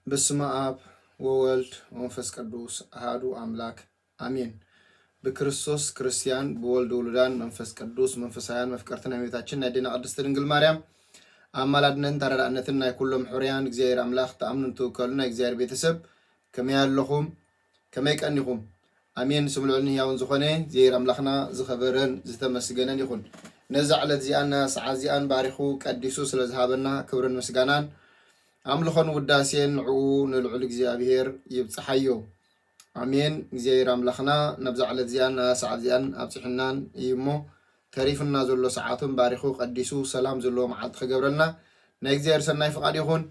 በስመ አብ ወወልድ ወመንፈስ ቅዱስ አሐዱ አምላክ አሜን። በክርስቶስ ክርስቲያን በወልድ ውሉዳን መንፈስ ቅዱስ መንፈሳውያን መፍቀርተና እመቤታችን ናይደና ቅድስት ድንግል ማርያም አማላድነን ተራዳእነትን ናይ ኩሎም ሕርያን እግዚአብሔር አምላክ ተአምኑን ተወከሉና እግዚአብሔር ቤተሰብ ከመይ ኣለኹም ከመይ ቀኒኹም አሜን። ስምልዑልኒ ያውን ዝኾነ እግዚአብሔር አምላክና ዝኸበረን ዝተመስገነን ይኹን። ነዛ ዕለት ዚኣና ሰዓት ዚኣን ባሪኹ ቀዲሱ ስለዝሃበና ክብርን ምስጋናን አምልኾን ውዳሴን ንዑ ንልዑል እግዚአብሔር ይብጽሐዮ አሜን። እግዚአብሔር አምላክና ነብዛ ዕለት ዚኣን ሰዓት ዚኣን አብጽሕናን ይሞ ተሪፍና ዘሎ ሰዓቱን ባሪኹ ቀዲሱ ሰላም ዘሎ መዓልቲ ክገብረና ናይ እግዚአብሔር ሰናይ ፍቃድ ይኹን።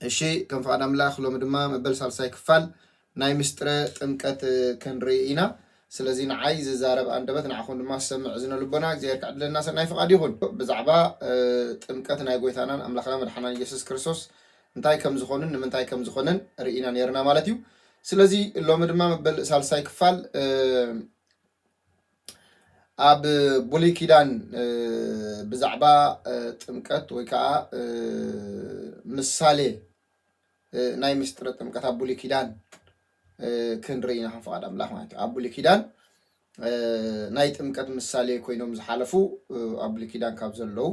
እሺ ከም ፍቃድ አምላክ ሎሚ ድማ መበል ሳልሳይ ክፋል ናይ ምስጥረ ጥምቀት ክንርኢ ኢና። ስለዚህ ንዓይ ዝዛረብ አንደበት ንዓኹም ድማ ሰምዕ ዝነልቦና እግዚአብሔር ከዕድለና ሰናይ ፍቃድ ይኹን። ብዛዕባ ጥምቀት ናይ ጎይታናን አምላክና መድሓናን ኢየሱስ ክርስቶስ እንታይ ከም ዝኾንን ንምንታይ ከም ዝኾንን ርኢና ነርና ማለት እዩ። ስለዚህ ሎሚ ድማ መበል ሳልሳይ ክፋል ኣብ ብሉይ ኪዳን ብዛዕባ ጥምቀት ወይ ከዓ ምሳሌ ናይ ምስጥረ ጥምቀት ኣብ ብሉይ ኪዳን ክንርኢና ከም ፍቃድ አምላክ ማለት እዩ። ኣብ ብሉይ ኪዳን ናይ ጥምቀት ምሳሌ ኮይኖም ዝሓለፉ ኣብ ብሉይ ኪዳን ካብ ዘለው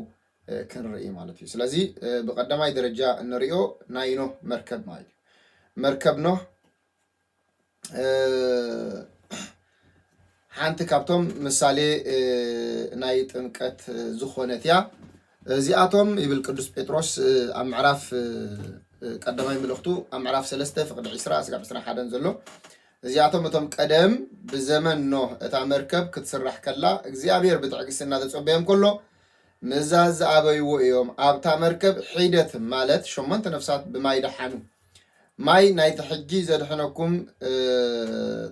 ክንርኢ ማለት እዩ። ስለዚህ ብቀዳማይ ደረጃ እንሪኦ ናይ ኖህ መርከብ ማለት እዩ። መርከብ ኖህ ሓንቲ ካብቶም ምሳሌ ናይ ጥምቀት ዝኾነት እያ። እዚኣቶም ይብል ቅዱስ ጴጥሮስ ኣብ ምዕራፍ ቀዳማይ መልእኽቱ ኣብ ምዕራፍ 3 ፍቅዲ 20 እስካብ 21 ዘሎ እዚኣቶም እቶም ቀደም ብዘመን ኖህ እታ መርከብ ክትስራሕ ከላ እግዚአብሔር ብትዕግስትና ተጸበዮም ከሎ ምዛዝ ዝኣበይዎ እዮም። ኣብታ መርከብ ሒደት ማለት 8 ነፍሳት ብማይ ደሓኑ ማይ ናይቲ ሕጂ ዘድሕነኩም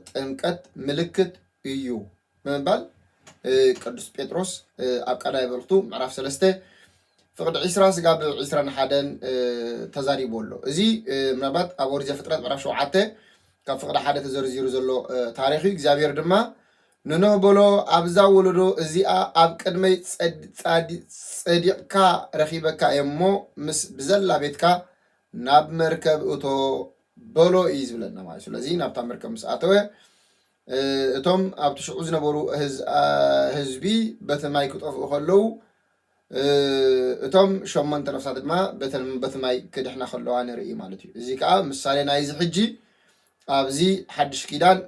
ጥምቀት ምልክት እዩ ምባል ቅዱስ ጴጥሮስ ኣብ ቀዳማይ መልእኽቱ ምዕራፍ 3 ፍቅዲ 20 እስካብ 21 ተዛሪቦ ኣሎ። እዚ ምናልባት ኣብ ኦሪት ዘፍጥረት ምዕራፍ 7 ካብ ፍቅዲ 1 ተዘርዚሩ ዘሎ ታሪኽ እግዚአብሔር ድማ ንኖህ በሎ ኣብዛ ወለዶ እዚኣ ኣብ ቅድመይ ጸዲቕካ ረኺበካ እሞ ምስ ብዘላ ቤትካ ናብ መርከብ እቶ በሎ እዩ ዝብለና ማለት። ስለዚ ናብታ መርከብ ምስ ኣተወ እቶም ኣብቲ ሽዑ ዝነበሩ ህዝቢ በቲ ማይ ክጠፍኡ ከለዉ እቶም 8 ነፍሳት ድማ በቲ ማይ ክድሕና ከለዋ ንርኢ ማለት እዩ። እዚ ከዓ ምሳሌ ናይዚ ሕጂ ኣብዚ ሓድሽ ኪዳን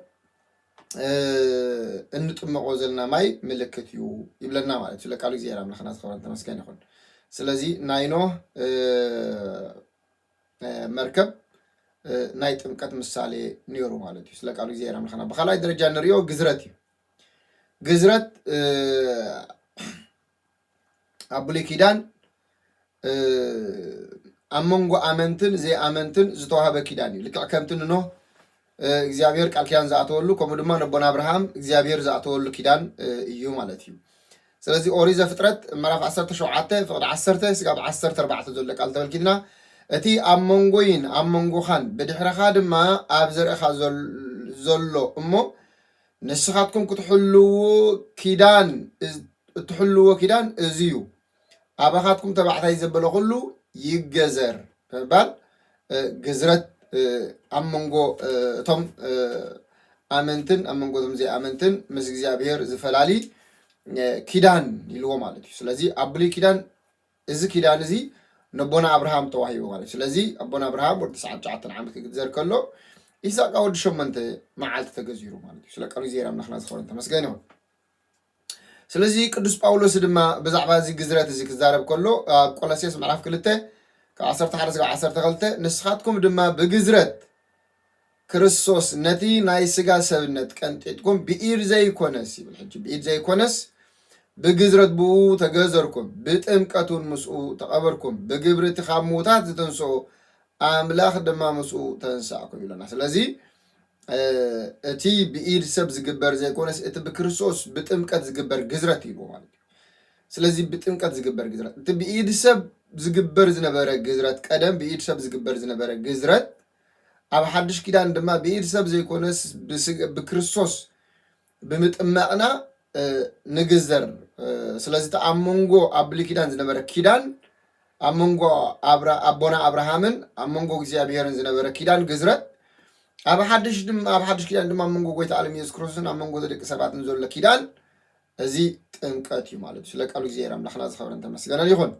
እንጥምቆ ዘለና ማይ ምልክት እዩ ይብለና ማለት እዩ። ለቃሉ እግዚአብሔር አምላክና ዝኸበረን ተመስገን ይኹን። ስለዚህ ናይ ኖህ መርከብ ናይ ጥምቀት ምሳሌ ነይሩ ማለት እዩ። ስለቃሉ እግዚአብሔር አምላክና ብኻልኣይ ደረጃ ንሪኦ ግዝረት እዩ። ግዝረት ኣብ ብሉይ ኪዳን ኣብ መንጎ ኣመንትን ዘይኣመንትን ዝተዋሃበ ኪዳን እዩ። ልክዕ ከምቲ ንኖህ እግዚአብሔር ቃል ኪዳን ዝኣተወሉ ከምኡ ድማ ነቦና አብርሃም እግዚአብሔር ዝኣተወሉ ኪዳን እዩ ማለት እዩ። ስለዚህ ኦሪት ዘፍጥረት ምዕራፍ 17 ፍቅዲ 10 እስካብ 14 ዘሎ ቃል ተመልኪትና እቲ ኣብ መንጎይን ኣብ መንጎኻን ብድሕረኻ ድማ ኣብ ዘርእኻ ዘሎ እሞ ንስኻትኩም ክትሕልዎ ኪዳን እዚ እዩ። ኣባኻትኩም ተባዕታይ ዘበለ ኩሉ ይገዘር በል ግዝረት ኣብ መንጎ እቶም ኣመንትን ኣብ መንጎ እቶም ዘይኣመንትን ምስ እግዚአብሔር ዝፈላሊ ኪዳን ኢልዎ ማለት እዩ። ስለዚ ኣብ ብሉይ ኪዳን እዚ ኪዳን እዚ ነቦና አብርሃም ተዋሂቡ ማለት እዩ። ስለዚ ኣቦና አብርሃም ወዲ 99 ዓመት ክግዘር ከሎ ይስሐቅ ወዲ 8 መዓልቲ ተገዚሩ ማለት እዩ። ስለቃሉ እግዚአብሔር አምላክና ዝኸበረን ተመስገን ይሁን። ስለዚ ቅዱስ ጳውሎስ ድማ ብዛዕባ እዚ ግዝረት እዚ ክዛረብ ከሎ ኣብ ቆሎሴስ ምዕራፍ 2 ካብ 11 እስካብ 12 ንስኻትኩም ድማ ብግዝረት ክርስቶስ ነቲ ናይ ስጋ ሰብነት ቀንጢጥኩም ብኢድ ዘይኮነስ ይብል። ሕጂ ብኢድ ዘይኮነስ بجزرت بو تجزركم بتمكتون مسؤو تقبركم بجبرت خاموتات تنسو أملاخ دما مسؤو تنساكم يلنا سلازي أتي بإيد سب زجبر زي كونس أت بكرسوس بتمكت زجبر جزرتي بو مالك سلازي بتمكت زجبر جزرت أت بإيد سب زجبر زنبرة جزرت قدم بإيد سب زجبر زنبرة جزرت أب حدش كده عندما بإيد سب زي كونس بكرسوس بمتأمعنا نجزر سلازي تأمونغو قبل كده زنبرة كيدان أمونغو أبونا أبراهامن أمونغو እግዚአብሔርን ዝነበረ ኪዳን ግዝረት أب حدش كده عندما أمونغو قويت عالم يسوع كريستوس أمونغو ذلك سبعة نزول كيدان أزي تنقطي مالك سلك قالوا እግዚአብሔር አምላክና ዝኸብረን ተመስገነ ይሁን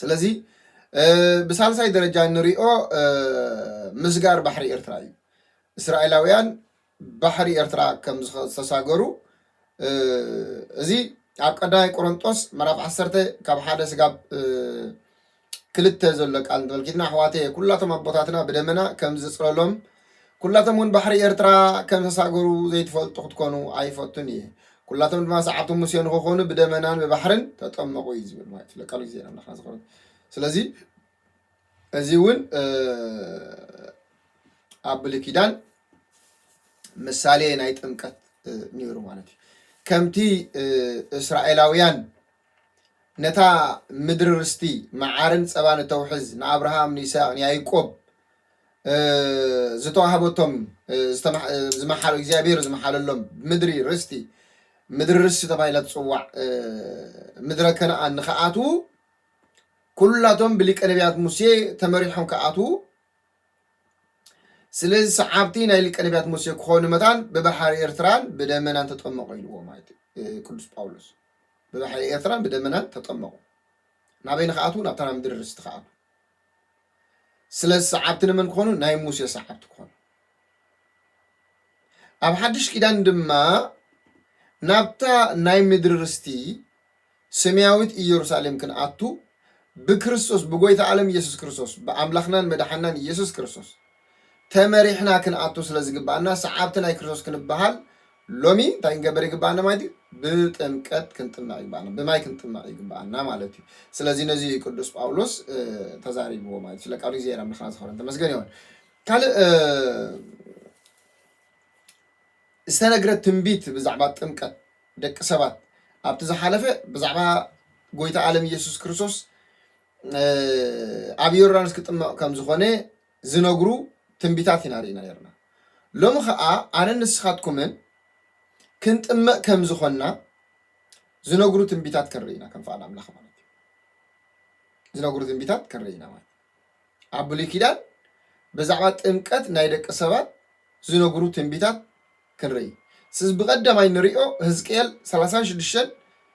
ስለዚህ በሳልሳይ ደረጃ ንሪኦ ምስጋር ባሕሪ ኤርትራ እዩ እስራኤላውያን ባሕሪ ኤርትራ ከም ዝተሳገሩ እዚ ኣብ ቀዳማይ ቆሮንጦስ ምዕራፍ 10 ካብ 1 ስጋብ 2 ዘሎ ቃል እንትበልኪትና ኣሕዋቴ ኩላቶም ኣቦታትና ብደመና ከም ዝፅለሎም ኩላቶም እውን ባሕሪ ኤርትራ ከም ዝተሳገሩ ዘይትፈልጡ ክትኮኑ ኣይፈቱን እየ ኩላቶም ድማ ሰዓብቶም ሙሴ ንክኾኑ ብደመናን ብባሕርን ተጠመቑ እዩ ዝብል ማለት እዩ ለቃሉ ጊዜ ናምናኻ ዝኸሩ ስለዚ እዚ እውን ኣብ ብሉይ ኪዳን ምሳሌ ናይ ጥምቀት ነይሩ ማለት እዩ ከምቲ እስራኤላውያን ነታ ምድሪ ርስቲ መዓርን ፀባን ተውሕዝ ንኣብርሃም ንይስሐቅ ንያዕቆብ ዝተዋሃበቶም ዝመሓሉ እግዚኣብሔር ዝመሓለሎም ምድሪ ርስቲ ተባሂላ ትፅዋዕ ምድረ ከነኣን ንኽኣትዉ ኩላቶም ብሊቀ ነቢያት ሙሴ ተመሪሖም ክኣትዉ ስለዚ ሰዓብቲ ናይ ሊቀ ነቢያት ሙሴ ክኾኑ መታን ብባሕሪ ኤርትራን ብደመናን ተጠመቑ ኢልዎ ማለት እዩ ቅዱስ ጳውሎስ ብባሕሪ ኤርትራን ብደመናን ተጠመቑ ናበይ ንኽኣትዉ ናብታ ምድሪ ርስቲ ክኣትዉ ስለዚ ሰዓብቲ ንመን ክኾኑ ናይ ሙሴ ሰዓብቲ ክኾኑ ኣብ ሓድሽ ኪዳን ድማ ናብታ ናይ ምድሪ ርስቲ ሰማያዊት ኢየሩሳሌም ክንኣቱ بكريستوس بقويت عالم يسوع كريستوس بأملاخنا مدحنا يسوع كريستوس تمريحنا كن أتوس لازق بعنا سعابتنا كريستوس كن بحال لومي تاين جبري بعنا ما يدي بتمكت كنت معي بعنا بما كنت معي بعنا مالتي سلازي نزي قدوس باولوس تزاري بو ما يدي لك أولي زيرا من خلاص خورن تمسكني هون قال استنقرت تنبيت بزعبات تمكت دك سبات أبتزح حلفة بزعبا قويت عالم يسوع كريستوس أبي يورانس كتم كم زخانة زنقرو تنبيتات نارينا يرنا لو خاء أنا نسخات كمان كنت كم زخانة زنقرو تنبيتات كرينا كم فعلا من خمانة زنقرو تنبيتات كرينا ما عبولي كده بزعبات إمكات نايدك سبات زنقرو تنبيتات كري سز بقدر ما ينريو هزكيل 30 شدشن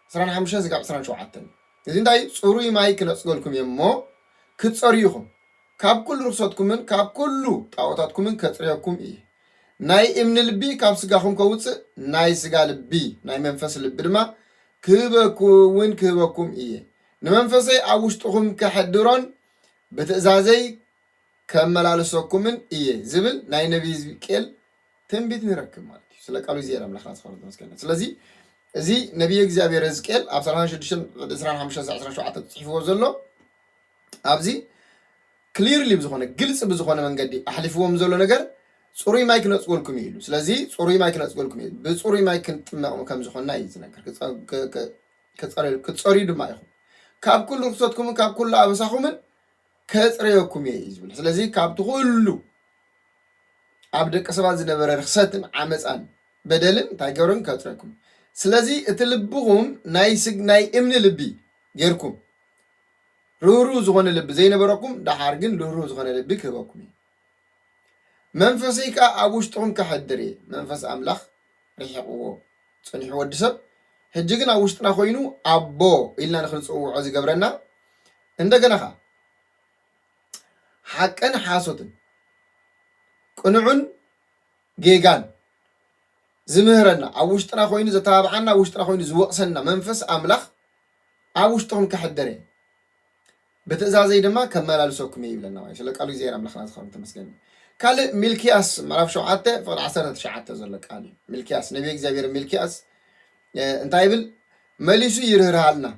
15 زقاب 17 إذن داي صوري ماي كنصقلكم يمو كتصريهم كاب كل رخصتكم كاب كله تعوتاتكم كتصريكم إيه ناي إمن البي كاب سقاهم كوتس ناي سقا البي ناي منفس البدما كبكم إيه نمنفسي أوشتهم كحدرون بتأزازي كملالسوكم إيه زبل ناي نبي كيل تنبيت نركب مالتي سلك قالوا زيادة من الخلاص خالد مسكنا سلازي زي نبي እግዚአብሔር ሕዝቅኤል ኣብ 25 ጽሒፍዎ ዘሎ ኣብዚ ክሊርሊ ብዝኾነ ግልጽ ብዝኾነ መንገዲ ኣሕሊፍዎም ዘሎ ነገር ጽሩይ ማይ ክነጽጎልኩም ይሉ ስለዚ ጽሩይ ማይ ክነጽጎልኩም ይሉ ብጽሩይ ማይ ክንጥመቕ ከም ዝኾና እዩ ዝነገር ክጸርዩ ድማ ኢኹም ካብ ኩሉ ርክሰትኩምን ካብ ኩሉ ኣበሳኹምን ከጽረየኩም እየ እዩ ዝብል ስለዚ ካብቲ ኩሉ ኣብ ደቂ ሰባት ዝነበረ ርክሰትን ዓመፃን በደልን እንታይ ገብረን ከጽረየኩም ስለዚህ እትልብኹም ናይ እምኒ ልቢ ጌርኩም ሩሩ ዝኾነ ልቢ ዘይነበረኩም ዳሓር ግን ሩሩ ዝኾነ ልቢ ክህበኩም መንፈሰይካ ኣብ ውሽጥኹም ከሕድር እየ መንፈስ ኣምላኽ ርሒቕዎ ፀኒሑ ወዲ ሰብ ሕጂ ግን ኣብ ውሽጥና ኮይኑ ኣቦ ኢልና ንክንፅውዖ ዝገብረና እንደገና ኸ ሓቅን ሓሶትን ቅንዑን ጌጋን زمهرنا أوشتنا خوين زتابعنا أوشتنا خوين زوقسنا منفس أملاخ أوشتهم كحدري بتأزازي دما كمال السوكمي يبلنا وايش لك قالوا زين أملاخ ناس خالد تمسكين قال ملكياس ما أعرف شو عته فالعصرة شعته زلك قالي ملكياس نبيك زبير ملكياس انت عيبل مليسو يرهرهالنا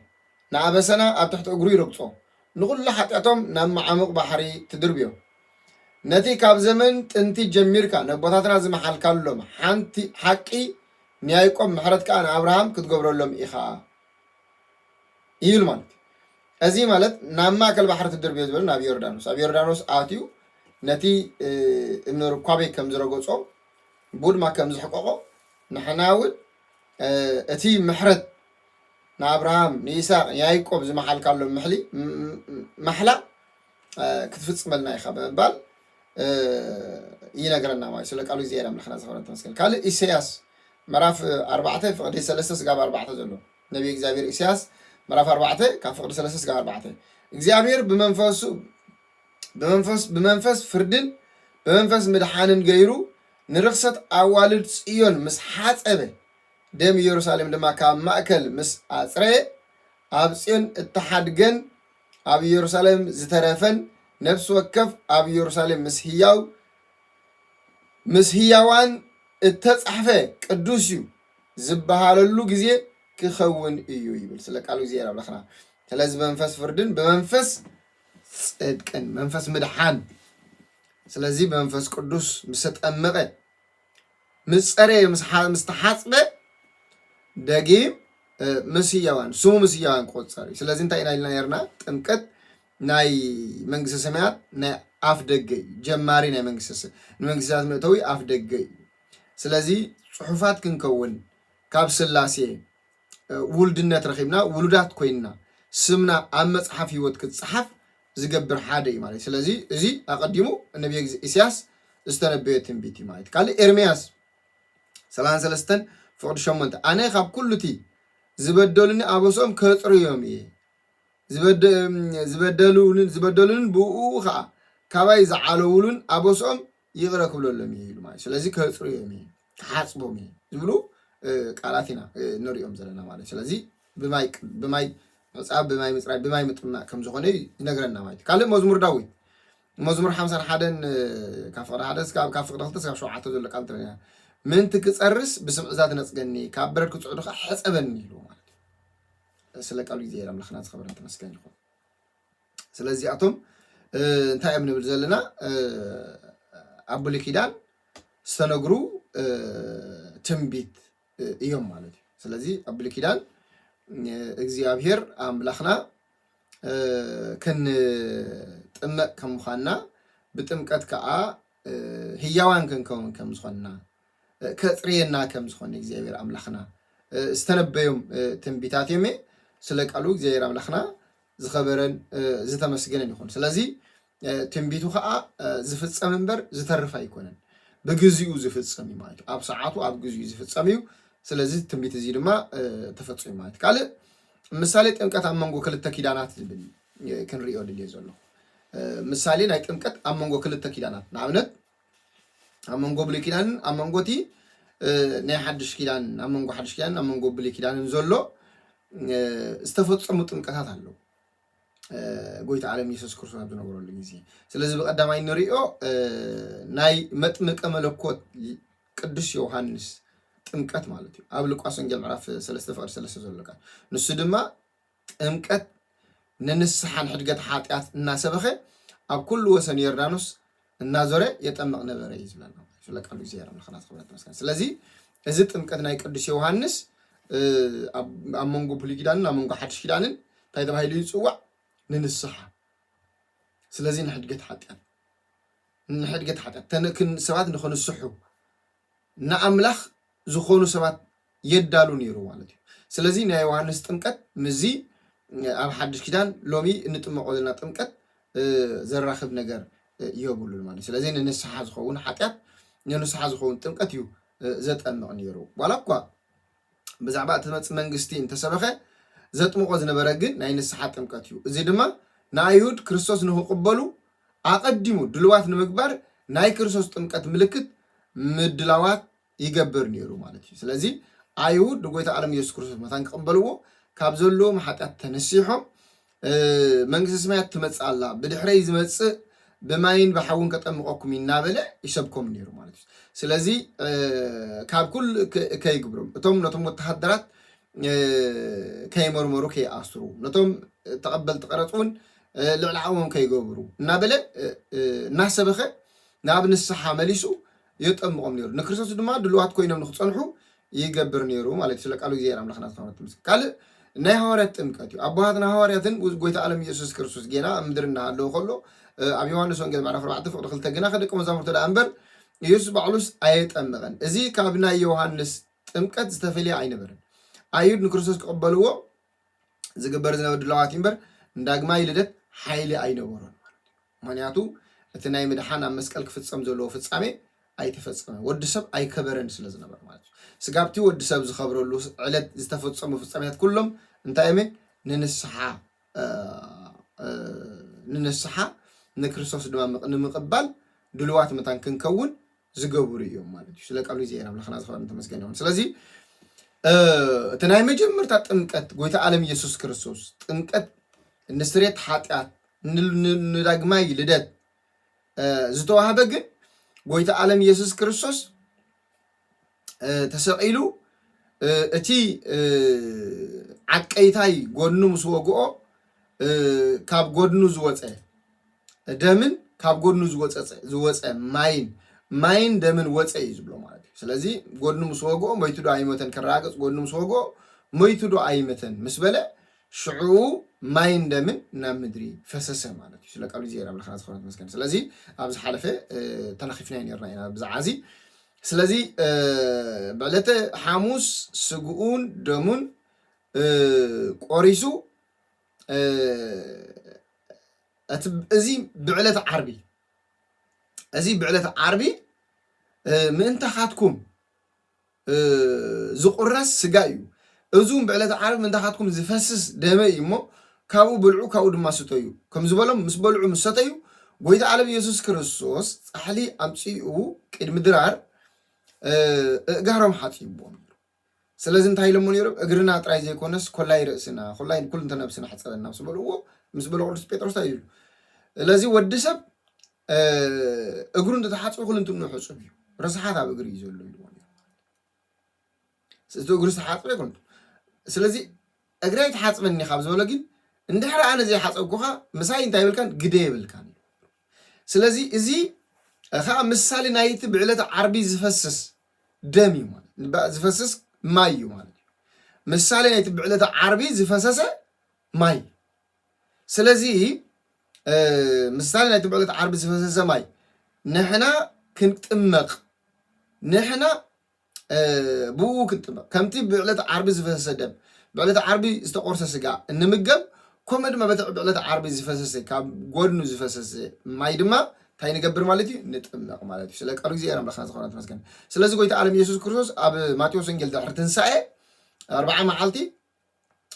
نعبسنا أبتحت أقري رقصو نقول لحتى نام عمق بحري تدربيو نتي كاب زمن انتي جميركا نبوتاتنا زي محل كاللوم حانتي حقي نيايكم محرتك أنا أبراهام كتقبروا لهم إخاء يلمان أزي مالت نام كل بحر تدربيو زبل نابي يوردانوس آتيو نتي إنه ركابي كم زرقوصو بود ما كم زحقوقو نحناول أتي محرت نابراهام نيساق يايكوب زي محل كالو محلي محلا كتفتس ملنا يخاب بال ينقرنا ماي سلك قالوا زيادة من خلاص خبرنا تمسكن قال إسياس مراف 4 فقدي 3 سقاب 4 زلوا نبي إكزابير إسياس مراف 4 كان فقدي 3 سقاب 4 إكزابير بمنفس فردن بمنفس مدحانن غيرو نرخصت أوالد إيون مسحات أبه دم يروسالم دما كان مأكل مس أسرع أبسين اتحاد جن أبي يروسالم زترفن نفس وكف أبي يروسالم مسهياوان التصحفة قدوسيو زبهالو جزيه كخون إيو يبل سلك قالوا زي رب لخنا تلازم بمنفس فردن بمنفس صدقن منفس مدحان سلازي بمنفس قدوس مستأمقه مسأري مستحاصبه دقيم مسياوان سمو مسياوان قوصاري سلازي انتا إنا إلنا يرنا تمكت ناي منجس سميات ناي أف دقي جماري ناي منجس متوي أف دقي سلازي صحفات كنكون كاب سلاسي ولدنا رخيبنا ولدات كويننا سمنا أمس حفي وتكت صحف زقبر حادي مالي سلازي زي أقدمو النبي إسياس استنبيت بيتي مالي قال إرمياس سلام سلستن فقد شمنت أنا خاب كلتي زبدلني أبوسهم كتر يومي زبدلون بوخا كواي زعلولون أبوسهم يغرق بلولهم يهيلو مالي سلازي كتر يومي حاسبومي زبلو قالاتنا نوريهم زلنا مالي سلازي بماي مصعب بماي مصراي بماي مطمع كم زخوني ينغرنا مالي قال مزمور داوود مزمور 51 كفقره حدث كفقره خلص شوعته زل قالتنا من تكصرس بسم ذات نصغني كابرك تصعدخ حصبني له مالك سلا قالو يزي يرام لخنا خبرن تمسكن يكون سلازي اتم انتاي ابن بلزلنا ابو لكيدان سنغرو تنبيت يوم مالك سلازي ابو لكيدان እግዚአብሔር አምላኽና ከን ጥምቅ ከምዃና ብጥምቀት ከዓ ህያዋን ክንከውን ከምዝኾንና ከጽሬና ከምዝኾን እግዚአብሔር አምላኽና ዝተነበዮም ትንቢታት የሜ ስለ ቃሉ እግዚአብሔር አምላኽና ዝኸበረን ዝተመስገነን ይኹን ስለዚ ትንቢቱ ከዓ ዝፍጸም እንበር ዝተርፍ አይኮነን በግዚኡ ዝፍጸም ማለት ኣብ ሰዓቱ ኣብ ግዚኡ ዝፍጸም እዩ ስለዚህ ትንቢት እዚ ድማ ተፈጽሞ ማለት ቃል ምሳሌ ጥምቀት አመንጎ ክልተ ኪዳናት ዝብል ክንሪኦ ድልየ ዘሎ ምሳሌ ናይ ጥምቀት አመንጎ ክልተ ኪዳናት ንኣብነት አመንጎ ብሉይ ኪዳን አመንጎቲ ናይ ሓድሽ ኪዳን አመንጎ ሓድሽ ኪዳን አመንጎ ብሉይ ኪዳንን ዘሎ ዝተፈጸሙ ጥምቀታት ኣለው ጎይታ ዓለም ኢየሱስ ክርስቶስ ዝነበረሉ ግዜ ስለዚህ በቀዳማይ ንሪኦ ናይ መጥምቀ መለኮት ቅዱስ ዮሐንስ ጥምቀት ማለት ነው ኣብ ሉቃስ ወንጌል ምዕራፍ 3 ፍቅር 3 ዘሎ ቃል ንሱ ድማ ጥምቀት ንንስሓን ሕድገት ሓጢያት እናሰበኸ ኣብ ኩሉ ወሰን ዮርዳኖስ እናዞረ የጠመቕ ነበረ ይዝብለና ስለቃሉ እግዚአብሔር ምልክናት ክብረት መስከን ስለዚህ እዚ ጥምቀት ናይ ቅዱስ ዮሐንስ ኣብ መንጎ ብሉይ ኪዳንን ኣብ መንጎ ሓድሽ ኪዳንን እንታይ ተባሂሉ ይፅዋዕ ንንስሓ ስለዚህ ንሕድገት ሓጢያት ተነክን ሰባት ንኾንስሑ ንኣምላኽ ዝኾኑ ሰባት የዳሉ ነይሩ ማለት እዩ ስለዚህ ናይ ዮሐንስ ጥምቀት ምዚ ኣብ ሓድሽ ኪዳን ሎሚ እንጥመቆ ዘለና ጥምቀት ዘራኽብ ነገር ይብሉ ማለት ስለዚህ ንንስሓ ዝኸውን ሓጢያት ንንስሓ ዝኸውን ጥምቀት እዩ ዘጠምቕ ነይሩ ዋላ እኳ ብዛዕባ እትመፅእ መንግስቲ እንተሰበኸ ዘጥምቆ ዝነበረ ግን ናይ ንስሓ ጥምቀት እዩ እዚ ድማ ንኣይሁድ ክርስቶስ ንክቕበሉ ኣቐዲሙ ድልዋት ንምግባር ናይ ክርስቶስ ጥምቀት ምልክት ምድላዋት ይገብር ነይሩ ማለት እዩ ስለዚህ አይሁድ ጎይታ ዓለም ኢየሱስ ክርስቶስ መታን ከቀበልዎ ካብ ዘሎም ኃጢአት ተነሲሖም መንግስተ ሰማያት ትመጻላ ብድሕረይ ዝመጽእ በማይን በሐውን ከጠምቆኩም ይናበለ ይሰብኩም ነይሩ ማለት እዩ ስለዚህ ካብ ኩል ከይግብሩም እቶም ነቶም ወተሃደራት كيمرمرو كي أسرو نتوم تقبل تقرطون لعلعهم كي يجبروا نابله ناس بخه نابن الصحة مليسو يتأمقهم نيرو نكرسوس دما دلوقت كوينا نخصنحو يجبر نيرو مالك سلك قالوا زير عم لخنا ثمانية تمسك قال نهارات تمكاتيو أبوات نهاراتن وجويت عالم يسوع كريستوس جينا أمدرنا لو خلو أبي يوحنا سونجل معنا فرعت فوق دخلت جينا خدكم زمرت الأنبر يسوع بعلوس آيات أمغن إزي كابنا يوحنس تمكات استفلي عين برن أيود نكرسوس قبلوه زجبر زنا بدلوقت ينبر نداغما يلدت حيلي عين برن مانياتو እትናይ መድሓን ኣብ መስቀል ክፍጸም ዘለዎ ፍጻሜ ኣይተፈጸመ ወዲ ሰብ ኣይከበረን ስለ ዝነበረ ማለት እዩ ስጋብቲ ወዲ ሰብ ዝኸብረሉ ዕለት ዝተፈጸሙ ፍጻሜታት ኩሎም እንታይ እመን ንንስሓ ንክርስቶስ ድማ ንምቕባል ድልዋት መታን ክንከውን ዝገብሩ እዮም ማለት እዩ ስለ ቃሉ ዜና ብለኸና ዝኸበረ ተመስገን ይሁን ስለዚህ እትናይ መጀመርታ ጥምቀት ጎይታ ዓለም ኢየሱስ ክርስቶስ ጥምቀት ንስሬት ኃጢአት ንዳግማይ ልደት ዝተዋሃበ ግን ጎይታ ዓለም ኢየሱስ ክርስቶስ ተሰቂሉ እቲ ዓቀይታይ ጎድኑ ምስ ወግኦ ካብ ጎድኑ ዝወፀ ደምን ካብ ጎድኑ ዝወፀ ማይን ደምን ወፀ እዩ ዝብሎ ማለት እዩ ስለዚ ጎድኑ ምስ ወግኦ ሞይቱ ዶ ኣይሞተን ከራገጽ ጎድኑ ምስ ወግኦ ሞይቱ ዶ ኣይሞተን ምስ በለ ሽዑ ማይን ደምን ናብ ምድሪ ፈሰሰ ማለት እዩ ስለ ቃሉ ዜና ብለኸና ዝኸበረ መስገን ስለዚ ኣብዚ ሓለፈ ተነኺፍና ነርና ኢና ብዛዓዚ ስለዚ በዕለተ ሐሙስ ስጉኡን ደሙን ቆሪሱ እዚ ብዕለተ ዓርቢ ምእንተ ኻትኩም ዝቁረስ ስጋ እዩ እዙም ብዕለተ ዓርቢ ምእንተ ኻትኩም ዝፈስስ ደመ እዩ እሞ ካብኡ ብልዑ ካብኡ ድማ ስተዩ ከም ዝበሎም ምስ በልዑ ምስ ሰተዩ ጎይታ ዓለም ኢየሱስ ክርስቶስ ጻሕሊ ኣምፂኡ ቅድሚ ድራር እጋሮም ሓፂቦም ስለዚ እንታይ ኢሎሞ ነይሮም እግርና ጥራይ ዘይኮነስ ኮላይ ርእስና ኮላይ ኩሉ እንተነብስና ሓፀበና ምስ በልዎ ምስ በልዑ ቅዱስ ጴጥሮስ እንታይ ኢሉ ስለዚ ወዲ ሰብ እግሩ እንተተሓፅቡ ኩሉ እንትንኡ ሕፁብ እዩ ርስሓት ኣብ እግሪ እዩ ዘሎ ኢልዎ እቲ እግሩ ዝተሓፅበ ይኮን ስለዚ እግረይ ተሓፅበኒ ካብ ዝበሎ ግን እንድሕር ኣነ ዘይሓፀብኩኻ ምሳይ እንታይ ይብልካን ግደ ይብልካን ስለዚ እዚ ከዓ ምሳሌ ናይቲ ብዕለተ ዓርቢ ዝፈስስ ደም እዩ ማለት ዝፈስስ ማይ እዩ ማለት እዩ ምሳሌ ናይቲ ብዕለተ ዓርቢ ዝፈሰሰ ማይ ስለዚ ምሳሌ ናይቲ ብዕለተ ዓርቢ ዝፈሰሰ ማይ ንሕና ክንጥመቕ ንሕና ብኡ ክንጥመቕ ከምቲ ብዕለተ ዓርቢ ዝፈሰሰ ደም ብዕለተ ዓርቢ ዝተቆርሰ ስጋ እንምገብ ከምኡ ድማ ብዕለተ ዓርቢ ዝፈሰሰ ካብ ጎድኑ ዝፈሰሰ ማይ ድማ እንታይ ንገብር ማለት እዩ ንጥመቕ ማለት እዩ ስለ ቃሉ ጊዜ ኣምላኽና ዝኾነ ተመስገን ስለዚ ጎይታ ዓለም ኢየሱስ ክርስቶስ ኣብ ማቴዎስ ወንጌል ድሕሪ ትንሳኤ 40 መዓልቲ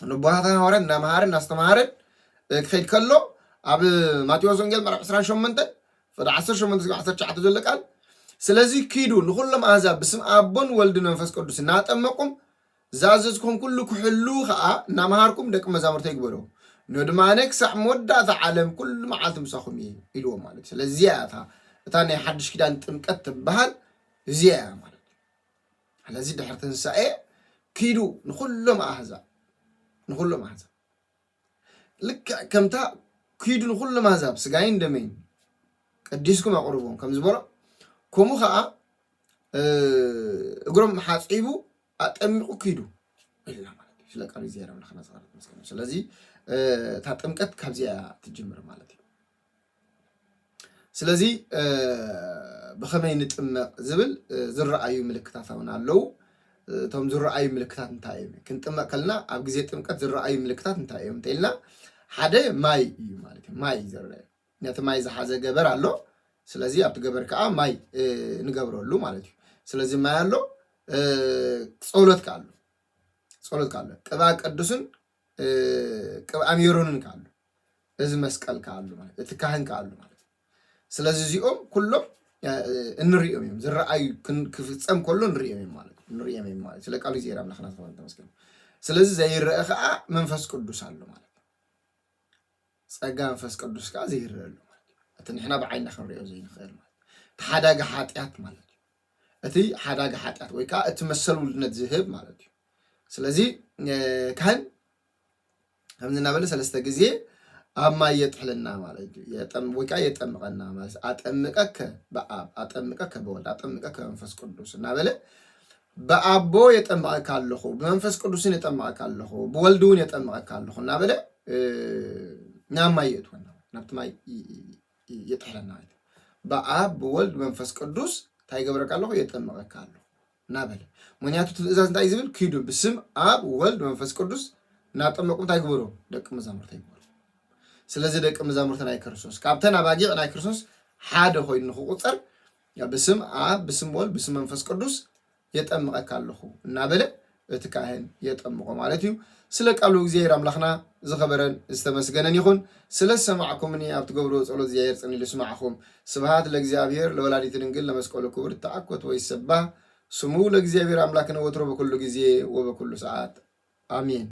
ንቦታታት ሐዋርያት እናምሃረን እናስተምሃረን ክኸይድ ከሎ ኣብ ማቴዎስ ወንጌል ምዕራፍ 28 18-19 ዘሎ ቃል ስለዚ ኪዱ ንኩሎም ኣሕዛብ ብስም ኣቦን ወልድን መንፈስ ቅዱስ እናጠመቁም ዝኣዘዝኩም ኩሉ ክሕሉ ከዓ እናምሃርኩም ደቂ መዛሙርተይ ይግበሩ ንድማነ ክሳዕ መወዳእታ ዓለም ኩሉ መዓልቲ ምሳኹም ኢልዎም ማለት እዩ ስለዚ እታ ናይ ሓድሽ ኪዳን ጥምቀት ትበሃል እዚኣ ማለት እዩ ስለዚ ድሕሪ ትንሳኤ ኪዱ ንኩሎም ኣሕዛብ ልክዕ ከምታ ኪዱ ንኩሎም ኣሕዛብ ስጋይን ደመይን ቀዲስኩም ኣቕርቦም ከም ዝበሎ ከምኡ ከዓ እግሮም ሓፂቡ ኣጠሚቑ ኪዱ ኢልና ማለት እዩ ስለ ቃሉ ዜና ብለኸና ዝኸበረ ተመስገን ስለዚ እታ ጥምቀት ካብዚኣ ትጅምር ማለት እዩ ስለዚ ብኸመይ ንጥመቕ ዝብል ዝረኣዩ ምልክታት እውን ኣለው እቶም ዝረኣዩ ምልክታት እንታይ እዮም ክንጥመቕ ከለና ኣብ ግዜ ጥምቀት ዝረኣዩ ምልክታት እንታይ እዮም እንተኢልና ሓደ ማይ እዩ ማለት እዩ ማይ ዝረአ ነቲ ማይ ዝሓዘ ገበር ኣሎ ስለዚ ኣብቲ ገበር ከዓ ማይ ንገብረሉ ማለት እዩ ስለዚ ማይ ኣሎ ጸሎት ካሉ ቅባ ቅዱስን ቅባ ሜሮንን ካሉ እዚ መስቀል ካሉ ማለት እቲ ካህን ካሉ ማለት ስለዚ እዚኦም ኩሎም እንሪኦም እዮም ዝረኣዩ ክፍጸም ከሎ እንሪኦም እዮም ማለት ስለ ቃሉ ዜና ኣምላኽና ዝኾነ ተመስገን ስለዚ ዘይረአ ከዓ መንፈስ ቅዱስ ኣሎ ማለት ጸጋ መንፈስ ቅዱስ ከዓ ዘይረአሉ ማለት እቲ ንሕና ብዓይንና ክንሪኦ ዘይንኽእል ማለት እቲ ሓዳጋ ኃጢአት ማለት እዩ እቲ ሓዳጋ ኃጢአት ወይ ከዓ እቲ መሰል ውልድነት ዝህብ ማለት እዩ ስለዚህ ካህን ከምዝና በለ ሰለስተ ጊዜ አማ የጥሕልና ማለት ወይቃ የጠምቀና ማለት አጠምቀከ በአብ አጠምቀከ በወልድ አጠምቀከ በመንፈስ ቅዱስ እና በለ በአቦ የጠምቀከ አለሁ በመንፈስ ቅዱስን የጠምቀከ አለሁ በወልዱን የጠምቀከ አለሁ እና በለ ናማ የጥሕልና ናብትማ የጥሕልና በአብ በወልድ በመንፈስ ቅዱስ ታይገብረከ አለሁ የጠምቀከ አለሁ እና በለ ምክንያቱ ትእዛዝ እንታይ ዝብል ኪዱ ብስም አብ ወልድ መንፈስ ቅዱስ ናጠመቁም ታይግብሮ ደቅ መዛሙርት ይግብሩ ስለዚህ ደቅ መዛሙርት ናይ ክርስቶስ ካብተን አባጊዕ ናይ ክርስቶስ ሓደ ኮይኑ ንኽቁፀር ብስም አብ ብስም ወልድ ብስም መንፈስ ቅዱስ የጠምቀከ አለሁ እና በለ እቲ ካህን የጠምቆ ማለት እዩ ስለ ቃሉ እግዚአብሔር አምላኽና ዝኸበረን ዝተመስገነን ይኹን ስለ ሰማዕኩምኒ ኣብ ትገብሮ ጸሎት እግዚአብሔር ጽኒሉ ይስማዕኩም ስብሃት ለእግዚአብሔር ለወላዲት ድንግል ለመስቀሉ ክብር ተአኮት ወይሰባህ ስሙ ለእግዚአብሔር አምላክነ ወትሮ በኩሉ ጊዜ ወበኩሉ ሰዓት አሜን።